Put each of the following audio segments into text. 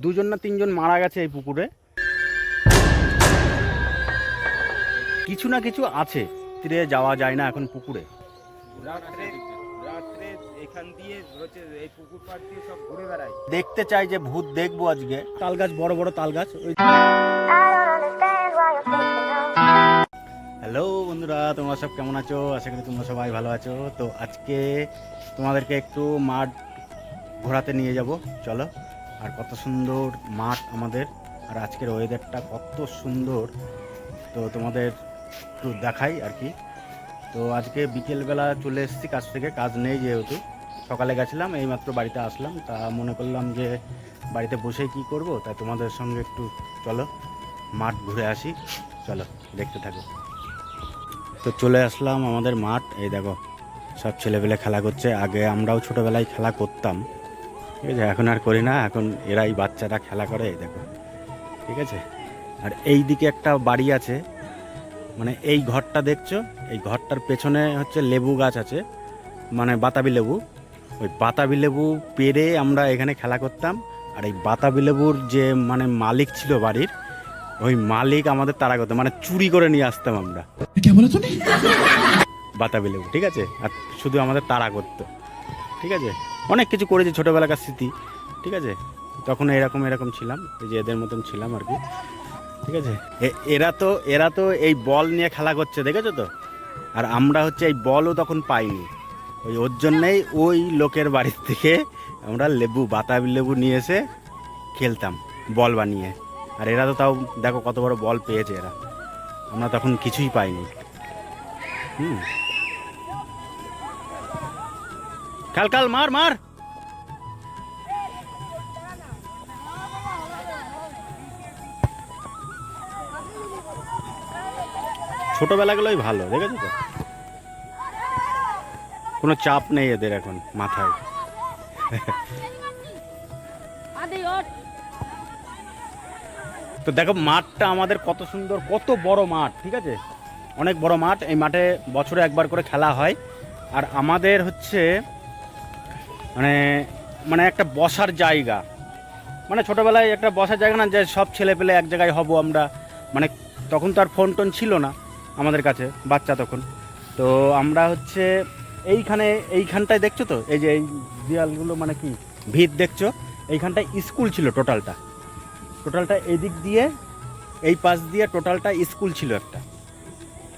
দুজন না তিনজন মারা গেছে এই পুকুরে। কিছু না কিছু আছে, তীরে যাওয়া যায় না এখন পুকুরে। রাত্রে এখান দিয়ে হচ্ছে এই পুকুর পাড় দিয়ে সব ঘুরে বেড়ায়। দেখতে চাই যে ভূত দেখবো আজকে। তাল গাছ, বড় বড় তাল গাছ। হ্যালো বন্ধুরা, তোমরা সব কেমন আছো? আশা করি তোমরা সবাই ভালো আছো। তো আজকে তোমাদেরকে একটু মাঠ ঘোরাতে নিয়ে যাব, চলো। আর কত সুন্দর মাঠ আমাদের, আর আজকের ওয়েদারটা কত সুন্দর, তো তোমাদের একটু দেখাই আর কি। তো আজকে বিকেলবেলা চলে এসেছি কাজ থেকে, কাজ নেই যেহেতু। সকালে গেছিলাম, এইমাত্র বাড়িতে আসলাম। তা মনে করলাম যে বাড়িতে বসেই কি করব, তাই তোমাদের সঙ্গে একটু চলো মাঠ ঘুরে আসি, চলো দেখতে থাকো। তো চলে আসলাম আমাদের মাঠ, এই দেখো সব ছেলেপেলে খেলা করছে। আগে আমরাও ছোটোবেলায় খেলা করতাম, ঠিক আছে, এখন আর করি না, এখন এরাই বাচ্চারা খেলা করে, এই দেখো, ঠিক আছে। আর এই দিকে একটা বাড়ি আছে, মানে এই ঘরটা দেখছো, এই ঘরটার পেছনে হচ্ছে লেবু গাছ আছে, মানে বাতাবি লেবু। ওই বাতাবি লেবু পেড়ে আমরা এখানে খেলা করতাম। আর এই বাতাবি লেবুর যে মানে মালিক ছিল বাড়ির, ওই মালিক আমাদের তাড়া করতো, মানে চুরি করে নিয়ে আসতাম আমরা বাতাবি লেবু, ঠিক আছে। আর শুধু আমাদের তাড়া করতো, ঠিক আছে। অনেক কিছু করেছি, ছোটোবেলাকার স্মৃতি, ঠিক আছে। তখন এরকম ছিলাম, এই যে এদের মতন ছিলাম আর কি, ঠিক আছে। এরা তো এই বল নিয়ে খেলা করছে, দেখেছো তো। আর আমরা হচ্ছে এই বলও তখন পাইনি, ওর জন্যেই ওই লোকের বাড়ির থেকে আমরা বাতাবি লেবু নিয়ে এসে খেলতাম বল বানিয়ে। আর এরা তো তাও দেখো কত বড় বল পেয়েছে এরা, আমরা তখন কিছুই পাইনি। কাল মার মার। ছোটবেলাগুলোই ভালো, দেখেছো তো, কোনো চাপ নেই এদের এখন মাথায়। তো দেখো মাঠটা আমাদের কত সুন্দর, কত বড় মাঠ, ঠিক আছে, অনেক বড় মাঠ। এই মাঠে বছরে একবার করে খেলা হয়। আর আমাদের হচ্ছে মানে মানে একটা বসার জায়গা, মানে ছোটোবেলায় একটা বসার জায়গা না, যে সব ছেলে পেলে এক জায়গায় হব আমরা। মানে তখন তো আর ফোন টোন ছিল না আমাদের কাছে, বাচ্চা তখন। তো আমরা হচ্ছে এইখানটায় দেখছো তো, এই যে এই দেয়ালগুলো মানে কি ভিত দেখছো, এইখানটায় স্কুল ছিল টোটালটা এদিক দিয়ে এই পাশ দিয়ে টোটালটা স্কুল ছিল একটা।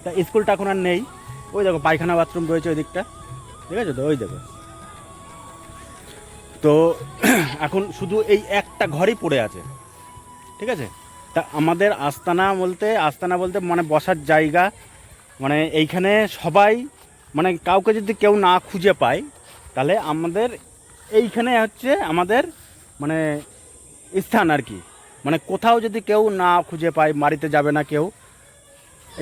তা স্কুলটা এখন আর নেই। ওই দেখো পায়খানা বাথরুম রয়েছে ওই দিকটা, ঠিক আছে তো, ওই দেখো। তো এখন শুধু এই একটা ঘরই পড়ে আছে, ঠিক আছে। তা আমাদের আস্তানা বলতে মানে বসার জায়গা, মানে এইখানে সবাই, মানে কাউকে যদি কেউ না খুঁজে পায়, তাহলে আমাদের এইখানে হচ্ছে আমাদের মানে স্থান আর কি। মানে কোথাও যদি কেউ না খুঁজে পায়, বাড়িতে যাবে না কেউ,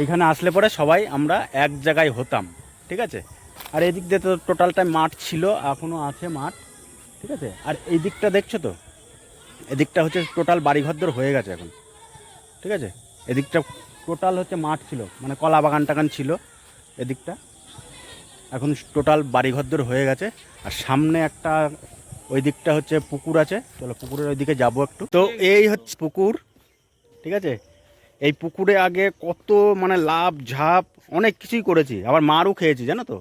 এইখানে আসলে পরে সবাই আমরা এক জায়গায় হতাম, ঠিক আছে। আর এই দিক দিয়ে তো টোটালটাই মাঠ ছিল, এখনও আছে মাঠ, ঠিক আছে। আর এই দিকটা দেখছো তো, এদিকটা হচ্ছে টোটাল বাড়িঘরদর হয়ে গেছে এখন, ঠিক আছে। এদিকটা টোটাল হচ্ছে মাঠ ছিল, মানে কলা বাগান টাগান ছিল এদিকটা, এখন টোটাল বাড়িঘরদর হয়ে গেছে। আর সামনে একটা ওই দিকটা হচ্ছে পুকুর আছে, চলো পুকুরের ওই দিকে যাবো একটু। তো এই হচ্ছে পুকুর, ঠিক আছে। এই পুকুরে আগে কত মানে লাভ ঝাঁপ অনেক কিছুই করেছি, আবার মারও খেয়েছি জানো তো।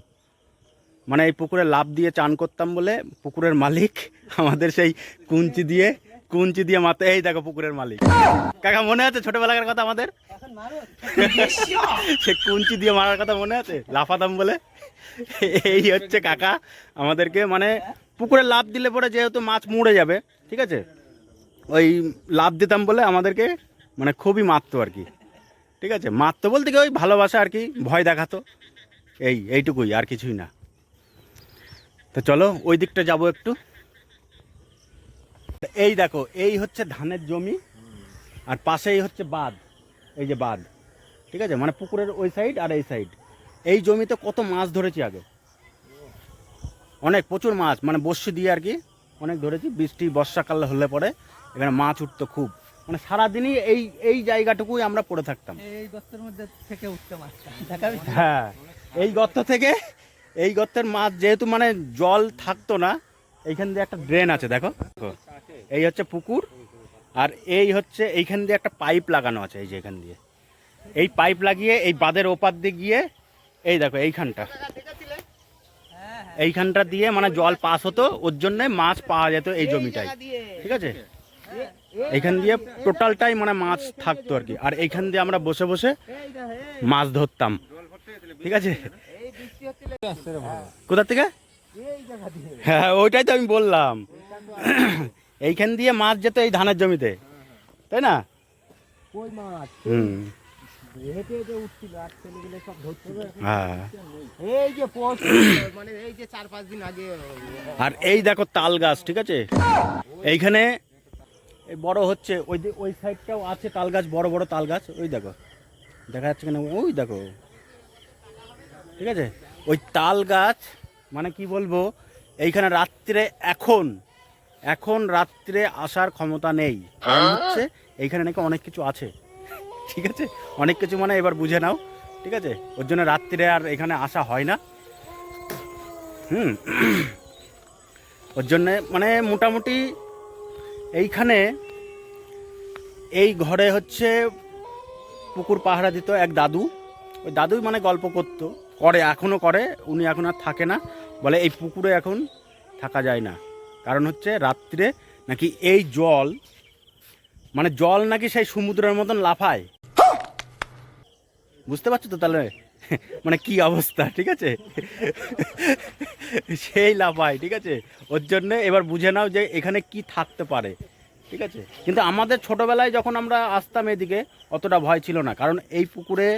মানে এই পুকুরে লাভ দিয়ে চান করতাম বলে পুকুরের মালিক আমাদের সেই কুঞ্চি দিয়ে মারতে। এই দেখো পুকুরের মালিক, কাকা মনে আছে ছোটবেলাকার কথা আমাদের? সে কুঞ্চি দিয়ে মারার কথা মনে আছে, লাফাতাম বলে। এই হচ্ছে কাকা আমাদেরকে, মানে পুকুরে লাভ দিলে পরে যেহেতু মাছ মরে যাবে, ঠিক আছে, ওই লাভ দিতাম বলে আমাদেরকে মানে খুবই মারতো আর কি, ঠিক আছে। মারতো বলতে কি ওই ভালোবাসা আর কি, ভয় দেখাতো, এইটুকুই, আর কিছুই না। তো চলো ওই দিকটা যাবো একটু। এই দেখো এই হচ্ছে ধানের জমি, আর পাশেই হচ্ছে বাঁধ, এই যে বাঁধ, ঠিক আছে। মানে পুকুরের ওই সাইড আর এই সাইড, এই জমিতে কত মাছ ধরেছি আগে, অনেক প্রচুর মাছ, মানে বর্ষি দিয়ে আর কি অনেক ধরেছি। বর্ষাকাল হলে পরে এখানে মাছ উঠতো খুব, মানে সারাদিনই এই জায়গাটুকুই আমরা পড়ে থাকতাম। এই গর্তের মধ্যে থেকে উঠতে মাছটা, হ্যাঁ, এই গর্তের মাছ, যেহেতু মানে জল থাকতো না, এইখান দিয়ে একটা ড্রেন আছে দেখো, এই হচ্ছে পুকুর, আর এই হচ্ছে এইখান দিয়ে একটা পাইপ লাগানো আছে, এই যে এখান দিয়ে এই পাইপ লাগিয়ে এই বাঁধের ওপার দিয়ে গিয়ে এই দেখো এইখানটা দিয়ে মানে জল পাস হতো, ওর জন্য মাছ পাওয়া যেত এই জমিটায়, ঠিক আছে। এইখান দিয়ে টোটালটাই মানে মাছ থাকতো আর কি। আর এইখান দিয়ে আমরা বসে বসে মাছ ধরতাম, ঠিক আছে। কোথা থেকে? হ্যাঁ ওইটাই তো আমি বললাম, এইখান দিয়ে মাছ যেত এই ধানের জমিতে, তাই না? হুম, হ্যাঁ। আর এই দেখো তাল গাছ, ঠিক আছে, এইখানে এই বড় হচ্ছে, ওই সাইডটাও আছে তাল গাছ, বড় বড় তাল গাছ, ওই দেখো দেখা যাচ্ছে কেন, ওই দেখো, ঠিক আছে। ওই তাল গাছ মানে কি বলবো, এইখানে রাত্রে এখন রাত্রে আসার ক্ষমতা নেই, কারণ হচ্ছে এইখানে নাকি অনেক কিছু আছে, ঠিক আছে। অনেক কিছু মানে এবার বুঝে নাও, ঠিক আছে। ওর জন্য রাত্রে আর এখানে আসা হয় না। ওর জন্যে মানে মোটামুটি এইখানে এই ঘরে হচ্ছে পুকুর পাহারা দিত এক দাদু। ওই দাদুই মানে গল্প করে এখনও করে, উনি এখন আর থাকে না, বলে এই পুকুরে এখন থাকা যায় না, কারণ হচ্ছে রাত্রে নাকি এই জল মানে জল নাকি সেই সমুদ্রের মতন লাফায়, বুঝতে পারছো তো তাহলে মানে কি অবস্থা, ঠিক আছে। সেই লাফায়, ঠিক আছে। ওর জন্য এবার বুঝে নাও যে এখানে কি থাকতে পারে, ঠিক আছে। কিন্তু আমাদের ছোটবেলায় যখন আমরা আসতাম এদিকে অতটা ভয় ছিল না, কারণ এই পুকুরে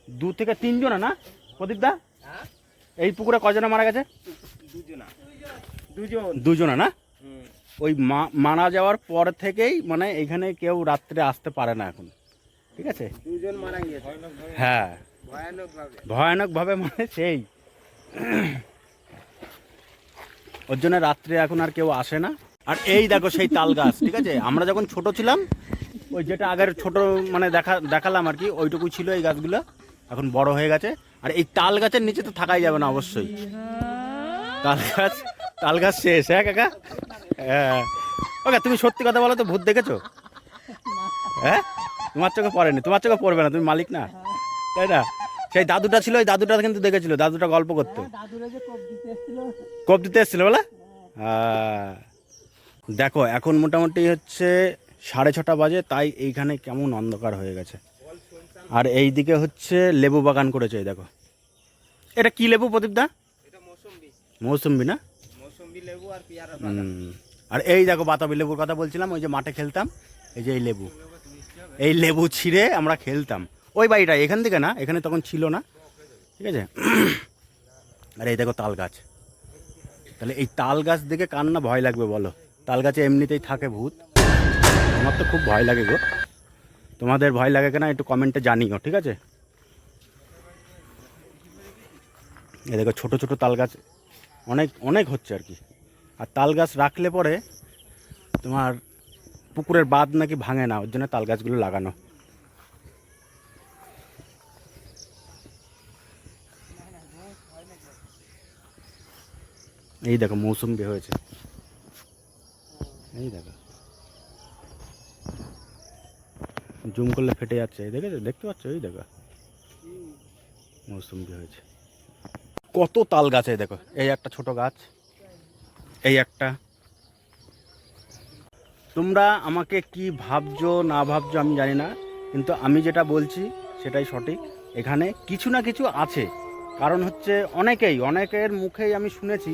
2 থেকে 3 জনা না প্রদীপ দা, এই পুকুরে কজনে মারা গেছে? দুজনা না। ওই মারা যাওয়ার পর থেকেই মানে এখানে কেউ রাত্রে আসতে পারে না এখন, ঠিক আছে। 2 জন মারা গিয়েছে, হ্যাঁ ভয়ানক ভাবে মানে সেই ওর জন্য রাত্রে এখন আর কেউ আসে না। আর এই দেখো সেই তাল গাছ, ঠিক আছে, আমরা যখন ছোট ছিলাম ওই যেটা আগের ছোট মানে দেখালাম আর কি, ওইটুকুই ছিল এই গাছগুলো, এখন বড় হয়ে গেছে। আর এই তাল গাছের নিচে তো থাকাই যাবে না অবশ্যই, তাল গাছ শেষ। হ্যাঁ কাকা, হ্যাঁ ওকে তুমি সত্যি কথা বলো তো, ভূত দেখেছো? হ্যাঁ তোমার চোখে পড়েনি, তোমার চোখে পড়বে না, তুমি মালিক না, তাই না? সেই দাদুটা ছিল, ওই দাদুটা কিন্তু দেখেছিল, দাদুটা গল্প করতো, কোপ দিতে এসেছিল বলে। হ্যাঁ দেখো এখন মোটামুটি হচ্ছে 6:30 বাজে, তাই এইখানে কেমন অন্ধকার হয়ে গেছে। আর এই দিকে হচ্ছে লেবু বাগান করেছে, এই দেখো। এটা কি লেবু প্রদীপ দা? মৌসুম্বি না? মৌসুম্বি লেবু আর পেয়ারা। আর এই দেখো বাতাবি লেবুর কথা বলছিলাম, ওই যে মাঠে খেলতাম, এই যে এই লেবু ছিঁড়ে আমরা খেলতাম। ওই বাড়িটা এখান থেকে না, এখানে তখন ছিল না, ঠিক আছে। আর এই দেখো তাল গাছ, তাহলে এই তাল গাছ দেখে কার না ভয় লাগবে বলো? তাল গাছে এমনিতেই থাকে ভূত, আমার তো খুব ভয় লাগে গো। তোমাদের ভয় লাগে কিনা একটু কমেন্টে জানিও, ঠিক আছে। এই দেখো ছোট ছোট তাল গাছ অনেক হচ্ছে আর কি। আর তাল গাছ রাখলে পরে তোমার পুকুরের বাঁধ নাকি ভাঙে না, ওর জন্য তাল গাছগুলো লাগানো। এই দেখো মৌসুম্বি হয়েছে, এই দেখো জুম করলে ফেটে যাচ্ছে, এই দেখেছো, দেখতে পাচ্ছ, এই দেখো মৌসুম্বি হয়েছে। কত তাল গাছ, এই দেখো, এই একটা ছোট গাছ, এই একটা। তোমরা আমাকে কি ভাবছো না ভাবছো আমি জানি না, কিন্তু আমি যেটা বলছি সেটাই সঠিক। এখানে কিছু না কিছু আছে, কারণ হচ্ছে অনেকের মুখেই আমি শুনেছি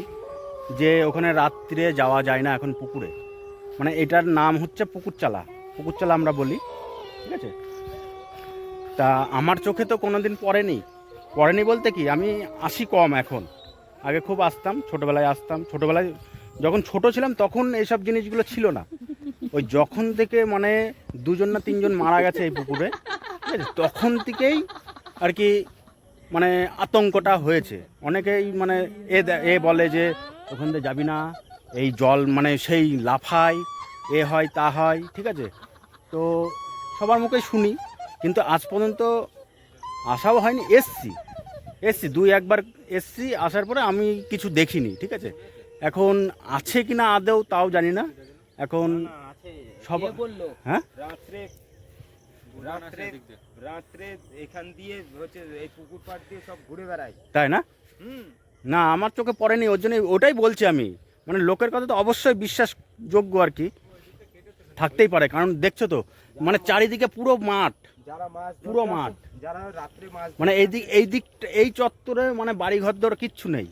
যে ওখানে রাত্রে যাওয়া যায় না এখন পুকুরে, মানে এটার নাম হচ্ছে পুকুরচালা আমরা বলি, ঠিক আছে। তা আমার চোখে তো কোনোদিন পড়েনি বলতে কি, আমি আসি কম এখন, আগে খুব আসতাম, ছোটোবেলায় আসতাম। ছোটোবেলায় যখন ছোট ছিলাম তখন এইসব জিনিসগুলো ছিল না, ওই যখন থেকে মানে 2 জন না 3 জন মারা গেছে এই পুকুরে, ঠিক আছে, তখন থেকেই আর কি মানে আতঙ্কটা হয়েছে। অনেকেই মানে এ বলে যে ওখান থেকে যাবি না, এই জল মানে সেই লাফায়, এ হয় তা হয়, ঠিক আছে। তো সবার মুখে শুনি, কিন্তু আজ পর্যন্ত আসাও হয়নি। এসছি 2-1 বার এসছি, আসার পরে আমি কিছু দেখিনি, ঠিক আছে। এখন আছে কিনা আদেও তাও জানি না, এখন সব কে বললো হ্যাঁ রাত্রে রাত্রে রাত্রে এখান দিয়ে হচ্ছে এই পুকুর পাড় দিয়ে সব ঘুরে বেড়ায়। তাই না? হুম। না আমার চোখে পড়েনি, ওর জন্য ওটাই বলছি আমি। মানে লোকের কথা তো অবশ্যই বিশ্বাসযোগ্য আর কি, থাকতেই পারে, কারণ দেখছো তো মানে চারিদিকে পুরো মাঠ, যারা মাছ পুরো ধরতে মাঠ। আসে, যারা রাত্রে মাছ মানে ধরতে এই দিকটা এই চত্বরে মানে বাড়ি ঘর দর কিচ্ছু নেই,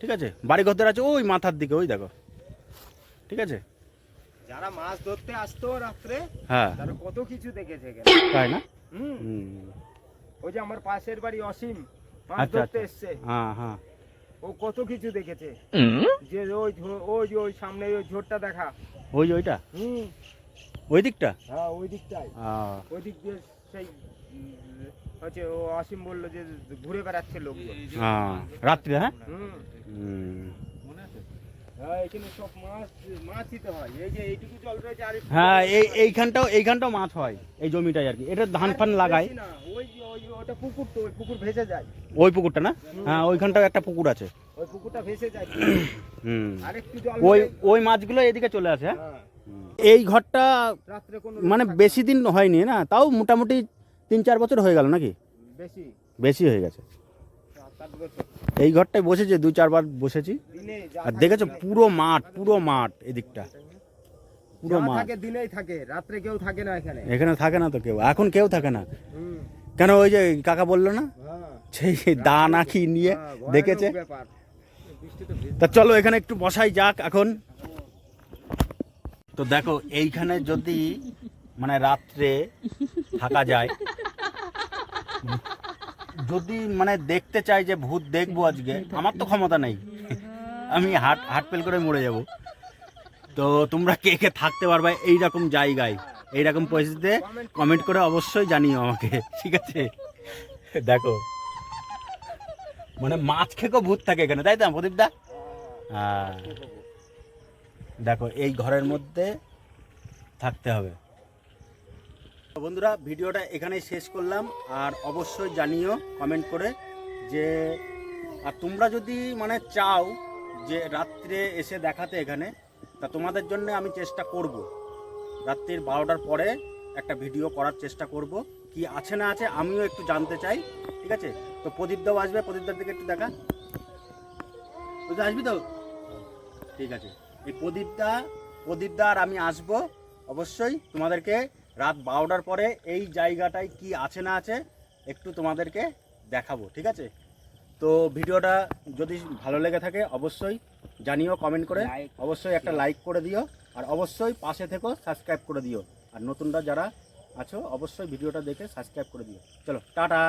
ঠিক আছে? বাড়ি ঘর দর আছে ওই মাথার দিকে, ওই দেখো, ঠিক আছে? যারা মাছ ধরতে আসতো রাত্রে হ্যাঁ তারা কত কিছু দেখেছে এখানে। তাই না? হুম। হুম। ওই যে আমার পাশের বাড়ি অসীম মাছ আচ্ছা ধরতে আচ্ছা, এসছে, হ্যাঁ হ্যাঁ। ও কত কিছু দেখেছে। যে ওই সামনে ওই ঝোরটা দেখা। ওইটা হুম। ওই দিকটা। হ্যাঁ ওই দিকটাই, আহ, ওই দিক দিয়ে সেই হচ্ছে ও অসীম বললো যে ঘুরে বেড়াচ্ছে লোকজন। রাত্রে, হ্যাঁ। হুম। হুম। হ্যাঁ এখানে সব মাছই তো হয়। এই যে এইটুকু জল রয়েছে আর একটু হ্যাঁ জল রয়েছে। এইখানটাও মাছ হয় এই জমিটাই আর কি, এটা ধান ফান লাগায়। বেশি না, ওই ওটা পুকুর, তো ওই পুকুর ভেসে যায়। ওই পুকুরটা না? হ্যাঁ ওইখানটাও একটা পুকুর আছে। ওই পুকুরটা ভেসে যায়। হুম। আরেকটু জল ওই হলে- ওই মাছগুলো এদিকে চলে আসে, হ্যাঁ। হ্যাঁ, এই ঘরটা রাত্রে কোনো মানে লোক থাকে বেশি দিন হয়নি না, তাও মোটামুটি 3-4 বছর হয়ে গেল নাকি? না। বেশি বেশি হয়ে গেছে। 7-8 বছর। এই ঘরটায় বসেছি 2-4 বার বসেছি। দিনে যা আর থাকে দেখেছো দিনে। পুরো মাঠ এদিকটা, পুরো যা মাঠ। থাকে দিনেই থাকে, রাত্রে কেউ থাকে না এখানে। এখানে থাকে না তো কেউ, এখন কেউ থাকে না। হুম। কেন ওই যে কাকা বললো না হ্যাঁ। সেই দা নাকি নিয়ে হ্যাঁ, ভয়ানক দেখেছে। ব্যাপার। তা চলো এখানে একটু বসাই যাক এখন। তো দেখো এইখানে যদি মানে রাত্রে থাকা যায়, যদি মানে দেখতে চাই যে ভূত দেখবো আজকে, আমার তো ক্ষমতা নেই, আমি হার্ট ফেল করে মরে যাব। তো তোমরা কে কে থাকতে পারবে এইরকম জায়গায়, এইরকম পরিস্থিতিতে কমেন্ট করে অবশ্যই জানিও আমাকে, ঠিক আছে? দেখো মানে মাছ খেকো ভূত থাকে এখানে, তাই তো প্রদীপ দা? হ্যাঁ। দেখো এই ঘরের মধ্যে থাকতে হবে। তো বন্ধুরা ভিডিওটা এখানেই শেষ করলাম, আর অবশ্যই জানিও কমেন্ট করে যে, আর তোমরা যদি মানে চাও যে রাত্রে এসে দেখাতে এখানে, তা তোমাদের জন্য আমি চেষ্টা করব রাত্রির 12টার পরে একটা ভিডিও করার চেষ্টা করব। কি আছে না আছে আমিও একটু জানতে চাই, ঠিক আছে? তো প্রদীপদাও আসবে, প্রদীপদার দিকে একটু দেখা, প্রদীপ আসবি তো? ঠিক আছে, এই প্রদীপদা আর আমি আসবো অবশ্যই, তোমাদেরকে রাত 12টার পরে এই জায়গাটায় কি আছে না আছে একটু তোমাদেরকে দেখাবো, ঠিক আছে? তো ভিডিওটা যদি ভালো লেগে থাকে অবশ্যই জানিও কমেন্ট করে, Like, অবশ্যই একটা লাইক করে দিও, আর অবশ্যই পাশে থেকো সাবস্ক্রাইব করে দিও, আর নতুনরা যারা আছো অবশ্যই ভিডিওটা দেখে সাবস্ক্রাইব করে দিও। চলো টাটা।